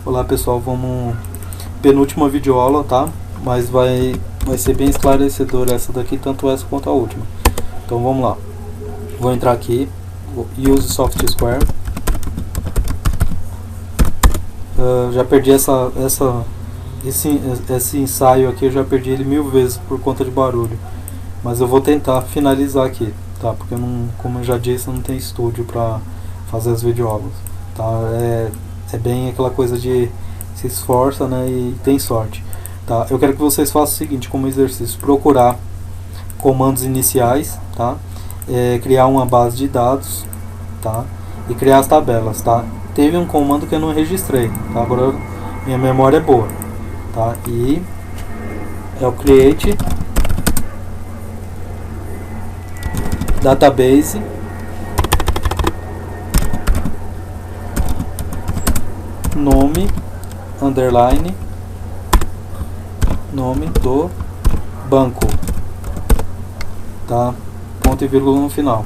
Olá pessoal, vamos penúltima videoaula, tá? Mas vai ser bem esclarecedora essa daqui, tanto essa quanto a última. Então vamos lá. Vou entrar aqui, use soft square. Já perdi esse ensaio aqui, eu já perdi ele 1000 vezes por conta de barulho. Mas eu vou tentar finalizar aqui, tá? Porque eu não, como eu já disse, eu não tenho estúdio para fazer as videoaulas, tá? É bem aquela coisa de se esforça, né, e tem sorte, tá? Eu quero que vocês façam o seguinte como exercício: procurar comandos iniciais, tá? Criar uma base de dados, tá? E criar as tabelas, tá? Teve um comando que eu não registrei, tá? Agora minha memória é boa, tá? E é o create database nome underline nome do banco, tá? Ponto e vírgula no final.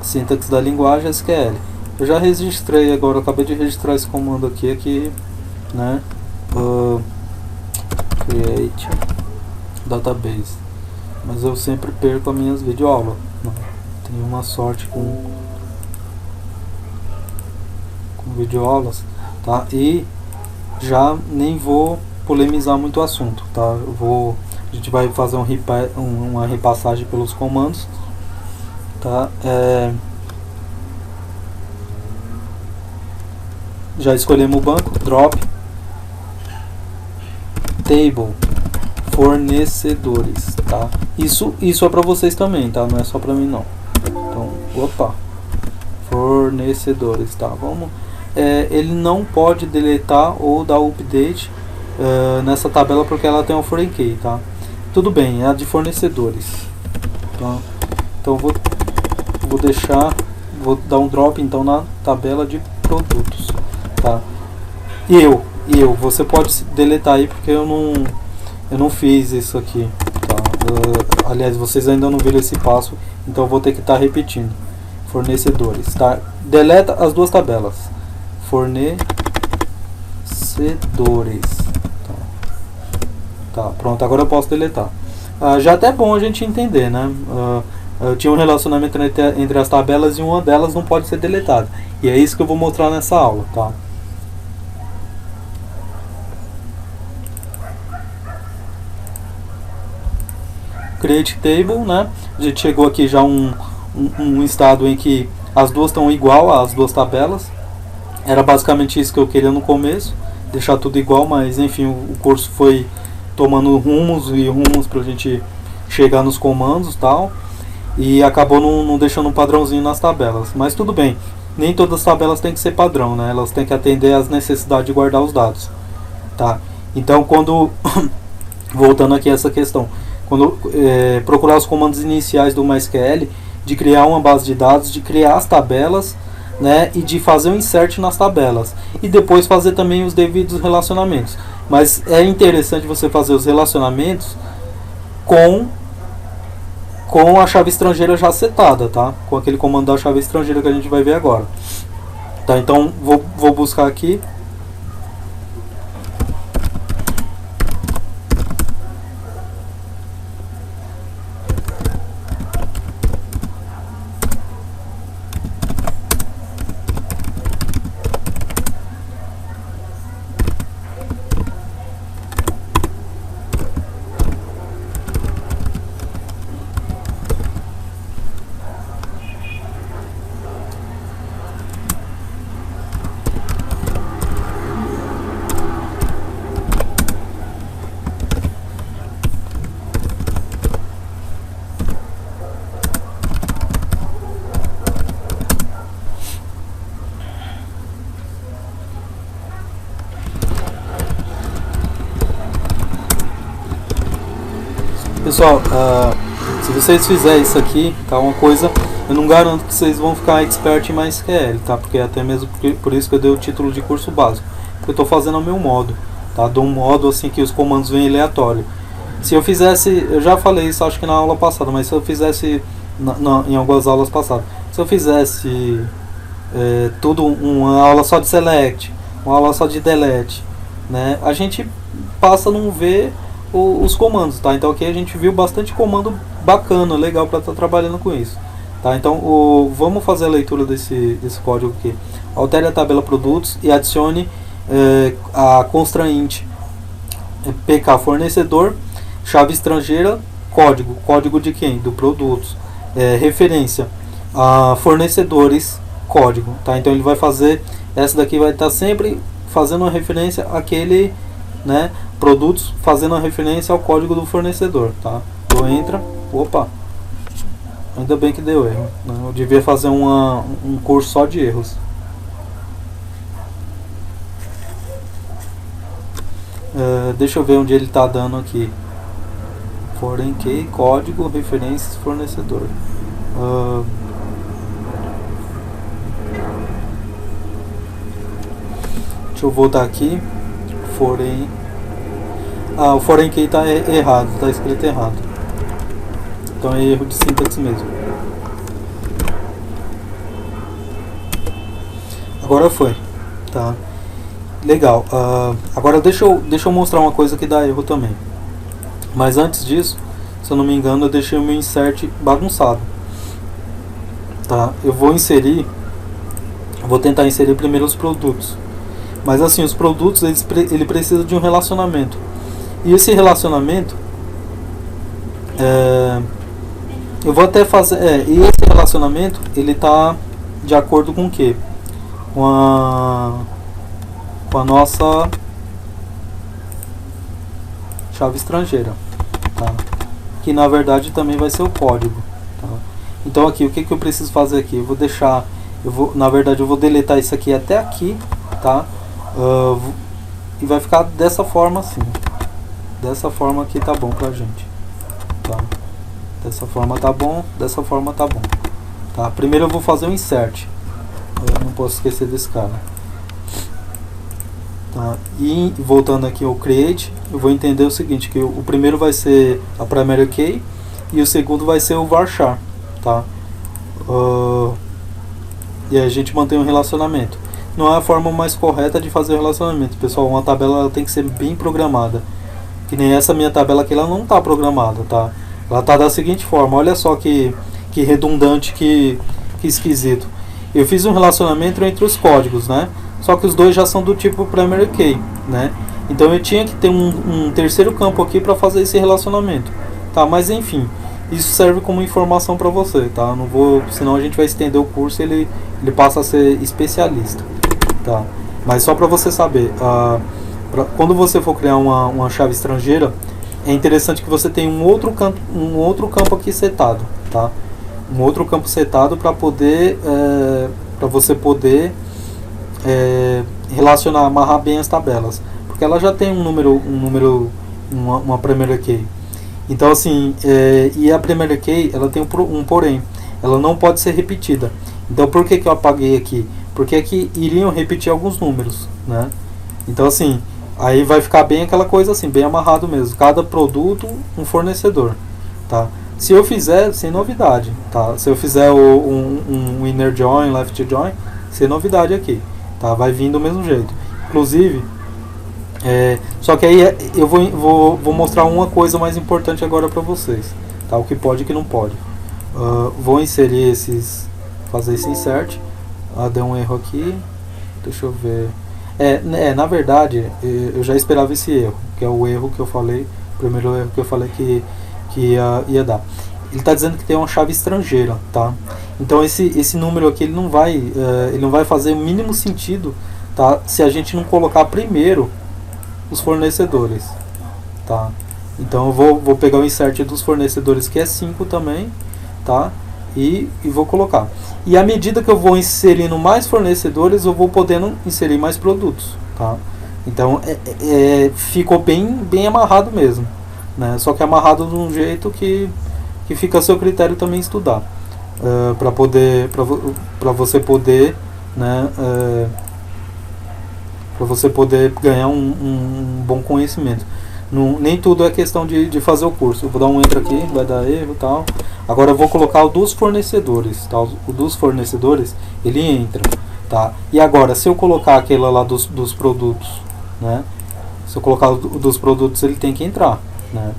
Sintaxe da linguagem SQL. Eu já registrei agora, eu acabei de registrar esse comando aqui, né? Create database. Mas eu sempre perco as minhas videoaulas. Tenho uma sorte com videoaulas, tá? E já nem vou polemizar muito o assunto, tá? A gente vai fazer uma repassagem pelos comandos, tá? Já escolhemos o banco, drop table fornecedores, tá? Isso é para vocês também, tá? Não é só para mim não. Então, fornecedores, tá? Vamos. Ele não pode deletar ou dar update nessa tabela porque ela tem um foreign key, tá? Tudo bem, é a de fornecedores, tá? Então vou dar um drop então na tabela de produtos, tá? Você pode deletar aí porque eu não fiz isso aqui, tá? Aliás, vocês ainda não viram esse passo, então eu vou ter que estar repetindo. Fornecedores, tá? Deleta as duas tabelas. Fornecedores, tá? Pronto, agora eu posso deletar. Já até é bom a gente entender, né? Tinha um relacionamento entre as tabelas e uma delas não pode ser deletada. E é isso que eu vou mostrar nessa aula, tá? Create table, né? A gente chegou aqui já um estado em que as duas estão igual, as duas tabelas. Era basicamente isso que eu queria no começo, deixar tudo igual, mas enfim, o curso foi tomando rumos e rumos pra gente chegar nos comandos e tal, e acabou não deixando um padrãozinho nas tabelas. Mas tudo bem, nem todas as tabelas têm que ser padrão, né? Elas têm que atender às necessidades de guardar os dados, tá? Então, voltando aqui a essa questão, quando procurar os comandos iniciais do MySQL, de criar uma base de dados, de criar as tabelas, né, e de fazer um insert nas tabelas e depois fazer também os devidos relacionamentos. Mas é interessante você fazer os relacionamentos com a chave estrangeira já setada, tá? Com aquele comando da chave estrangeira que a gente vai ver agora, tá? Então vou buscar aqui. Pessoal, se vocês fizerem isso aqui, tá, uma coisa, eu não garanto que vocês vão ficar expert em MySQL, tá? Porque até mesmo por isso que eu dei o título de curso básico, porque eu estou fazendo ao meu modo, tá? De um modo assim que os comandos vêm aleatório. Se eu fizesse, eu já falei isso acho que na aula passada, mas se eu fizesse em algumas aulas passadas, se eu fizesse tudo uma aula só de select, uma aula só de delete, né? A gente passa a não ver os comandos, tá? Então aqui a gente viu bastante comando bacana, legal para estar trabalhando com isso, tá? Então vamos fazer a leitura desse código aqui. Altere a tabela produtos e adicione a constraint pk fornecedor, chave estrangeira, código de quem? Do produtos, referência a fornecedores, código, tá? Então ele vai fazer, essa daqui vai estar sempre fazendo uma referência àquele, né, produtos, fazendo uma referência ao código do fornecedor, tá? Eu entra, opa, ainda bem que deu erro, né? Eu devia fazer um curso só de erros. Deixa eu ver onde ele está dando aqui. Foreign key, código, referências, fornecedor. Deixa eu voltar aqui. Foreign. O foreign key está errado, está escrito errado. Então é erro de sintaxe mesmo. Agora foi, tá? Legal. Agora deixa eu mostrar uma coisa que dá erro também. Mas antes disso, se eu não me engano, eu deixei o meu insert bagunçado, tá? Eu vou tentar inserir primeiro os produtos. Mas assim, os produtos ele precisa de um relacionamento. E esse relacionamento eu vou até fazer. E esse relacionamento ele tá de acordo com o quê? Com a nossa chave estrangeira, tá? Que na verdade também vai ser o código, tá? Então aqui, o que eu preciso fazer aqui? Na verdade eu vou deletar isso aqui até aqui, tá? E vai ficar dessa forma assim. Dessa forma aqui tá bom pra gente, tá? Dessa forma tá bom, dessa forma tá bom, tá? Primeiro eu vou fazer um insert. Eu não posso esquecer desse cara. Tá. E voltando aqui ao create, eu vou entender o seguinte, que o primeiro vai ser a primary key e o segundo vai ser o varchar, tá? E a gente mantém um relacionamento. Não é a forma mais correta de fazer o relacionamento, pessoal. Uma tabela ela tem que ser bem programada. Que nem essa minha tabela aqui, ela não está programada, tá? Ela está da seguinte forma, olha só que redundante, que esquisito. Eu fiz um relacionamento entre os códigos, né? Só que os dois já são do tipo primary key, né? Então eu tinha que ter um terceiro campo aqui para fazer esse relacionamento, tá? Mas enfim, isso serve como informação para você, tá? Não vou, senão a gente vai estender o curso e ele passa a ser especialista, tá? Mas só para você saber, quando você for criar uma chave estrangeira, é interessante que você tenha um outro campo aqui setado, tá? Um outro campo setado para poder, para você poder relacionar, amarrar bem as tabelas, porque ela já tem uma primary key. Então assim, e a primary key ela tem um porém, ela não pode ser repetida. Então por que eu apaguei aqui? Porque aqui iriam repetir alguns números, né? Então assim, aí vai ficar bem aquela coisa assim, bem amarrado mesmo, cada produto um fornecedor, tá? Se eu fizer, sem novidade, tá? Se eu fizer um inner join, left join, sem novidade aqui, tá? Vai vir do mesmo jeito. Inclusive, só que aí eu vou mostrar uma coisa mais importante agora para vocês, tá? O que pode e o que não pode. Vou inserir fazer esse insert. Deu um erro aqui. Deixa eu ver. Na verdade, eu já esperava esse erro, que é o erro que eu falei, o primeiro erro que eu falei que ia dar. Ele está dizendo que tem uma chave estrangeira, tá? Então esse número aqui ele não vai fazer o mínimo sentido, tá? Se a gente não colocar primeiro os fornecedores, tá? Então eu vou pegar o insert dos fornecedores, que é 5 também, tá? E vou colocar. E à medida que eu vou inserindo mais fornecedores, eu vou podendo inserir mais produtos, tá? Então ficou bem amarrado mesmo, né? Só que amarrado de um jeito que fica a seu critério também estudar, para você poder, né? Para você poder ganhar um bom conhecimento. Nem tudo é questão de fazer o curso. Eu vou dar um enter aqui, vai dar erro e tal. Agora eu vou colocar o dos fornecedores, tá? O dos fornecedores, ele entra, tá? E agora, se eu colocar aquela lá dos produtos, né? Se eu colocar o dos produtos, ele tem que entrar, né?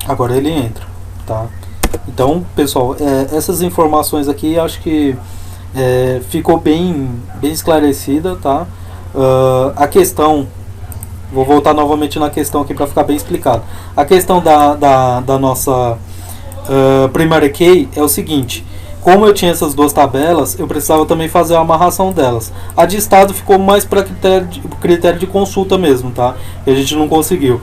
Agora ele entra, tá? Então, pessoal, essas informações aqui acho que ficou bem esclarecida, tá? A questão, vou voltar novamente na questão aqui para ficar bem explicado. A questão da nossa primary key é o seguinte: como eu tinha essas duas tabelas, eu precisava também fazer a amarração delas. A de estado ficou mais para critério de consulta mesmo, tá? E a gente não conseguiu.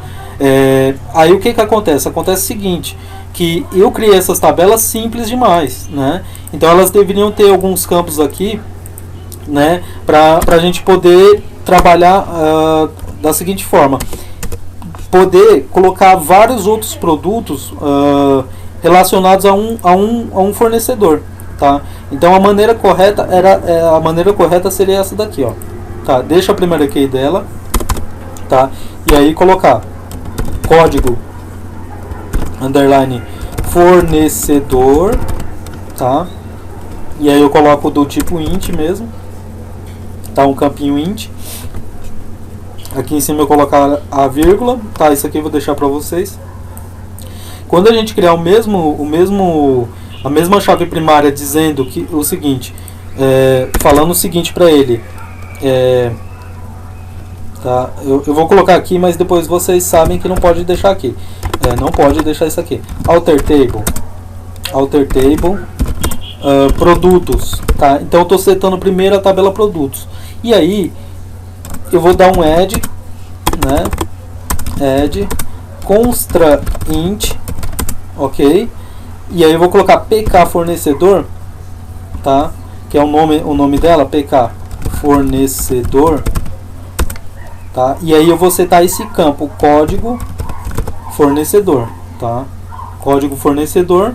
Aí o que acontece? Acontece o seguinte, que eu criei essas tabelas simples demais, né? Então elas deveriam ter alguns campos aqui, né? Para a gente poder trabalhar da seguinte forma: poder colocar vários outros produtos relacionados a um fornecedor, tá? Então a maneira correta seria essa daqui, ó, tá? Deixa a primeira key dela, tá? E aí colocar código underline fornecedor, tá? E aí eu coloco do tipo int mesmo, tá? Um campinho int. Aqui em cima eu colocar a vírgula, tá? Isso aqui eu vou deixar para vocês. Quando a gente criar a mesma chave primária dizendo que o seguinte, falando o seguinte para ele, tá? Eu vou colocar aqui, mas depois vocês sabem que não pode deixar aqui. Não pode deixar isso aqui. Alter table, produtos, tá? Então eu estou setando primeiro a tabela produtos. E aí eu vou dar um add, né? Add constraint, ok? E aí eu vou colocar pk fornecedor, tá? Que é o nome dela, pk fornecedor. Tá? E aí eu vou setar esse campo, código fornecedor, tá? Código fornecedor.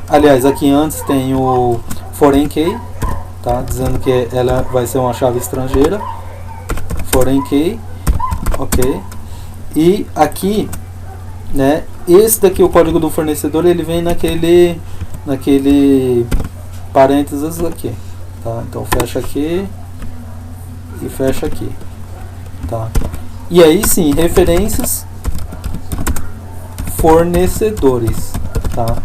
Aliás, aqui antes tem o foreign key, tá? Dizendo que ela vai ser uma chave estrangeira. Foreign key, ok? E aqui, né? Esse daqui, o código do fornecedor, ele vem naquele parênteses aqui, tá? Então fecha aqui e fecha aqui, tá? E aí sim, referências fornecedores, tá?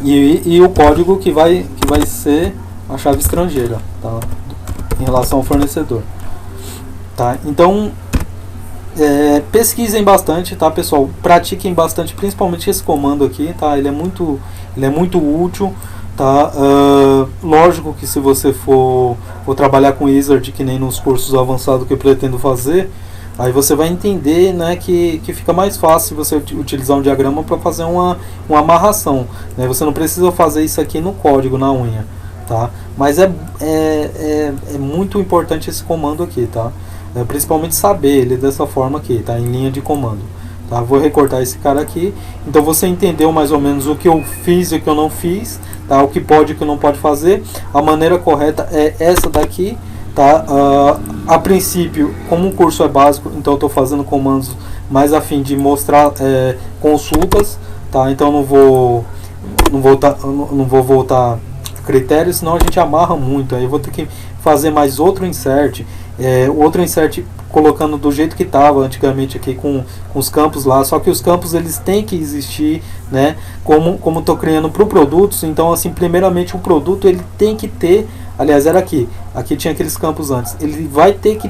E o código que vai ser a chave estrangeira, tá? Em relação ao fornecedor, tá? Então pesquisem bastante, tá, pessoal? Pratiquem bastante, principalmente esse comando aqui, tá? Ele é muito útil, tá? Lógico que se você for trabalhar com Wizard, que nem nos cursos avançados que eu pretendo fazer, aí você vai entender, né, que fica mais fácil você utilizar um diagrama para fazer uma amarração, né? Você não precisa fazer isso aqui no código, na unha, tá? Mas é muito importante esse comando aqui, tá? Principalmente saber ele dessa forma aqui, tá? Em linha de comando. Tá? Vou recortar esse cara aqui. Então você entendeu mais ou menos o que eu fiz e o que eu não fiz, tá? O que pode e o que não pode fazer. A maneira correta é essa daqui, tá? A princípio, como o curso é básico, então eu estou fazendo comandos mais a fim de mostrar consultas, tá? Então não vou voltar a critérios, senão a gente amarra muito. Aí eu vou ter que fazer mais outro insert, outro insert colocando do jeito que estava antigamente aqui com os campos lá, só que os campos eles têm que existir, né? Como estou criando para o produtos, então assim, primeiramente o produto ele tem que ter, aliás era aqui tinha aqueles campos antes, ele vai ter que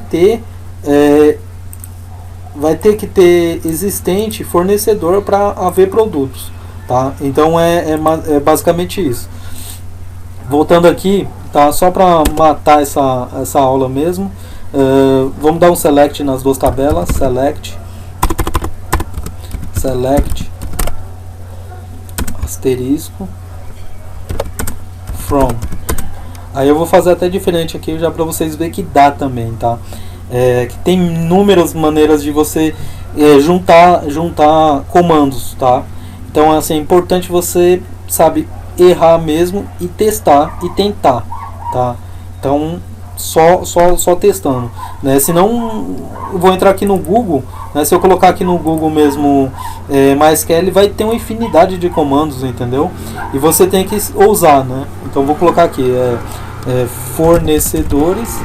ter existente fornecedor para haver produtos, tá? Então é basicamente isso. Voltando aqui, tá? Só para matar essa aula mesmo. Vamos dar um select nas duas tabelas, select asterisco from. Aí eu vou fazer até diferente aqui já para vocês verem que dá também, tá? Que tem inúmeras maneiras de você juntar comandos, tá? Então assim, é importante você, sabe, errar mesmo e testar e tentar, tá? Então só testando, né? Senão eu vou entrar aqui no Google, né? Se eu colocar aqui no Google mesmo MySQL, vai ter uma infinidade de comandos, entendeu? E você tem que ousar, né? Então vou colocar aqui fornecedores,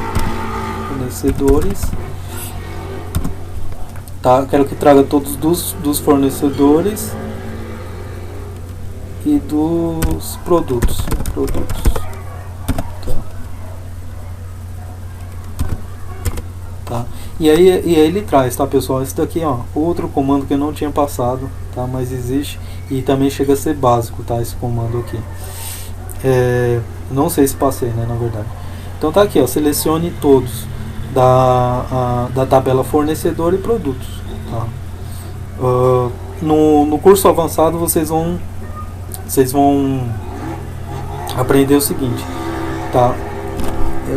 tá? Quero que traga todos dos fornecedores e dos produtos. Tá? E aí ele traz, tá, pessoal? Esse daqui, ó, outro comando que eu não tinha passado, tá? Mas existe e também chega a ser básico, tá? Esse comando aqui. Não sei se passei, né? Na verdade. Então tá aqui, ó. Selecione todos da tabela fornecedor e produtos, tá? No curso avançado vocês vão aprender o seguinte, tá?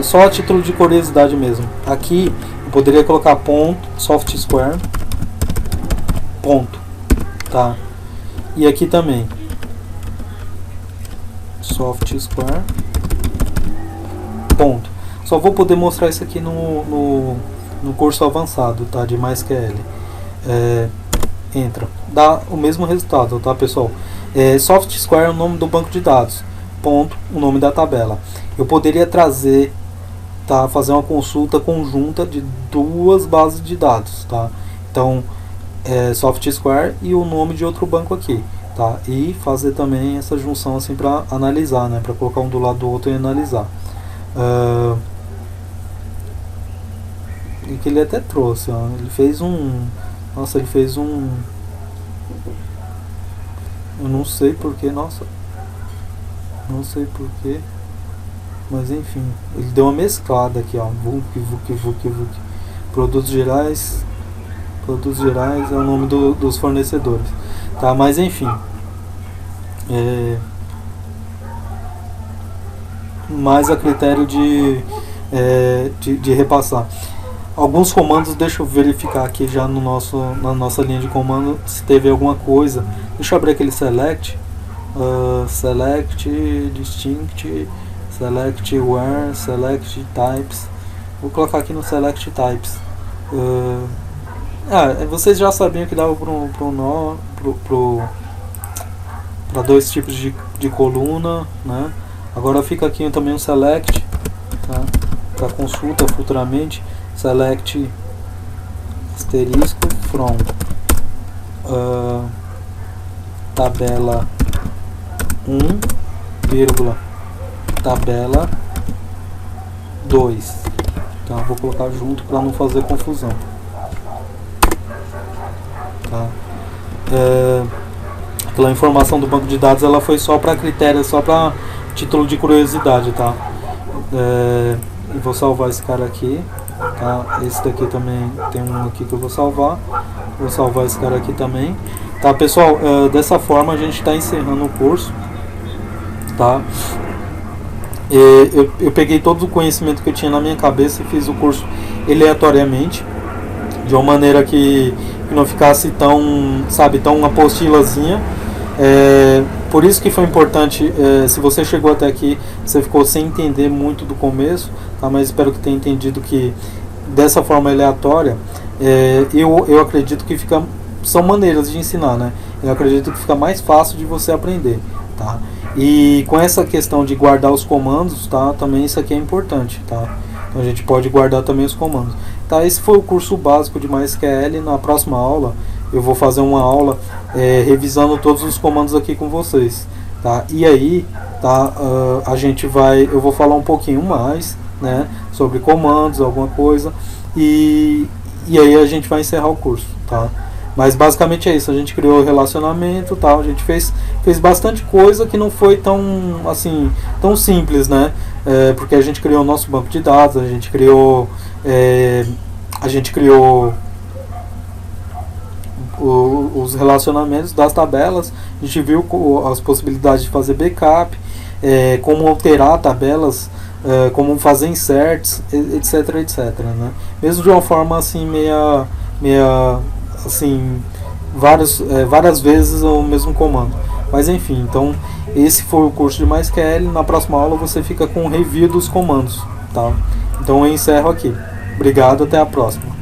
Só a título de curiosidade mesmo. Aqui eu poderia colocar ponto, soft square, ponto, tá? E aqui também soft square, ponto. Só vou poder mostrar isso aqui no curso avançado, tá? De MySQL. Entra, dá o mesmo resultado, tá, pessoal? Soft square é o nome do banco de dados, ponto, o nome da tabela. Eu poderia trazer, tá, fazer uma consulta conjunta de duas bases de dados, tá? Então, soft square e o nome de outro banco aqui, tá? E fazer também essa junção assim para analisar, né? Para colocar um do lado do outro e analisar. E que ele até trouxe, ó. Ele fez nossa, ele fez eu não sei porquê, não sei porquê, mas enfim, ele deu uma mesclada aqui, ó. Vuk. Produtos gerais é o nome dos fornecedores, tá? Mas enfim, mais a critério de repassar. Alguns comandos, deixa eu verificar aqui já na nossa linha de comando se teve alguma coisa. Deixa eu abrir aquele select, select distinct, select where, select types. Vou colocar aqui no select types. Vocês já sabiam que dava para dois tipos de coluna, né? Agora fica aqui também um select, tá? Para consulta futuramente. Select asterisco from tabela 1, tabela 2. Então eu vou colocar junto para não fazer confusão, tá? Aquela informação do banco de dados ela foi só para critério, só para título de curiosidade, tá? Eu vou salvar esse cara aqui. Tá? Esse daqui também tem um aqui que eu vou salvar. Vou salvar esse cara aqui também. Tá, pessoal? Dessa forma a gente está encerrando o curso. Tá? Eu peguei todo o conhecimento que eu tinha na minha cabeça e fiz o curso aleatoriamente, de uma maneira que não ficasse tão apostilazinha. Por isso que foi importante, se você chegou até aqui, você ficou sem entender muito do começo, tá? Mas espero que tenha entendido que dessa forma aleatória, eu acredito que são maneiras de ensinar, né? Eu acredito que fica mais fácil de você aprender, tá? E com essa questão de guardar os comandos, tá? Também isso aqui é importante, tá? Então a gente pode guardar também os comandos. Tá, esse foi o curso básico de MySQL. Na próxima aula eu vou fazer uma aula revisando todos os comandos aqui com vocês, tá? E aí, tá? Eu vou falar um pouquinho mais, né? Sobre comandos, alguma coisa, e aí a gente vai encerrar o curso, tá? Mas basicamente é isso. A gente criou relacionamento, tal. A gente fez bastante coisa que não foi tão simples, né? Porque a gente criou o nosso banco de dados, a gente criou os relacionamentos das tabelas, a gente viu as possibilidades de fazer backup, como alterar tabelas, como fazer inserts, etc, né? Mesmo de uma forma assim meia assim, várias vezes o mesmo comando. Mas enfim, então esse foi o curso de MySQL. Na próxima aula você fica com o review dos comandos, tá? Então eu encerro aqui. Obrigado, até a próxima.